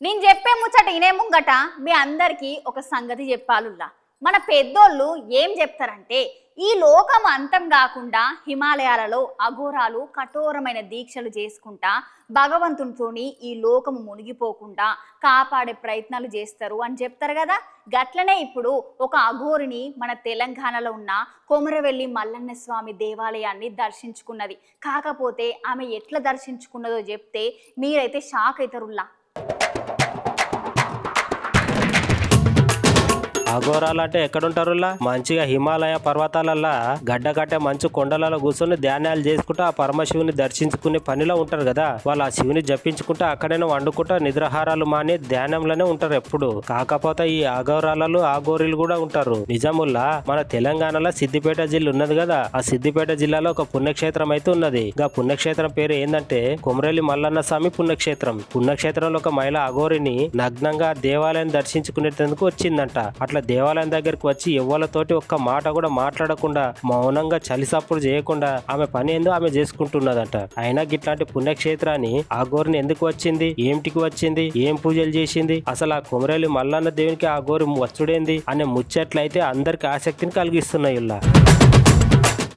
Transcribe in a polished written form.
నేను చెప్పే ముచ్చట ఇనే ముంగట మీ అందరికీ ఒక సంగతి చెప్పాలుల్లా. మన పెద్దోళ్ళు ఏం చెప్తారంటే ఈ లోకం అంతం కాకుండా హిమాలయాలలో అఘోరాలు కఠోరమైన దీక్షలు చేసుకుంటా భగవంతునితోని ఈ లోకము మునిగిపోకుండా కాపాడే ప్రయత్నాలు చేస్తారు అని చెప్తారు కదా. గట్లనే ఇప్పుడు ఒక అఘోరిని మన తెలంగాణలో ఉన్న కొమరవెల్లి మల్లన్న స్వామి దేవాలయాన్ని దర్శించుకున్నది. కాకపోతే ఆమె ఎట్లా దర్శించుకున్నదో చెప్తే మీరైతే షాక్ అవుతారుల్లా. అఘోరాలంటే ఎక్కడుంటారులా? మంచిగా హిమాలయ పర్వతాలల్లా గడ్డ కట్టే మంచు కొండలలో కూర్చొని ధ్యానాలు చేసుకుంటూ ఆ పరమశివుని దర్శించుకునే పనిలో ఉంటారు కదా. వాళ్ళు ఆ శివుని జపించుకుంటూ అక్కడనే వండుకుంటా నిద్రాహారాలు మాని ధ్యానంలోనే ఉంటారు ఎప్పుడు. కాకపోతే ఈ అఘోరాలలో అఘోరీలు కూడా ఉంటారు. నిజాముల్లా మన తెలంగాణలో సిద్దిపేట జిల్లా ఉన్నది కదా. ఆ సిద్దిపేట జిల్లాలో ఒక పుణ్యక్షేత్రం అయితే ఉన్నది. ఆ పుణ్యక్షేత్రం పేరు ఏంటంటే కొమరవెల్లి మల్లన్న స్వామి పుణ్యక్షేత్రం. పుణ్యక్షేత్రంలో ఒక మహిళ అఘోరిని నగ్నంగా దేవాలయం దర్శించుకునేందుకు వచ్చిందంట. అట్లా దేవాలయం దగ్గరికి వచ్చి ఎవ్వలతోటి ఒక్క మాట కూడా మాట్లాడకుండా మౌనంగా చలిసప్పుడు చేయకుండా ఆమె పని ఏందో ఆమె చేసుకుంటున్నదంట. అయినా ఇట్లాంటి పుణ్యక్షేత్రాన్ని ఆ గోరిని ఎందుకు వచ్చింది, ఏమిటికి వచ్చింది, ఏం పూజలు చేసింది, అసలు ఆ కొమరవెల్లి మల్లన్న దేవునికి ఆ గోరి వచ్చుడేంది అనే ముచ్చట్లయితే అందరికి ఆసక్తిని కలిగిస్తున్నాయి ఇలా.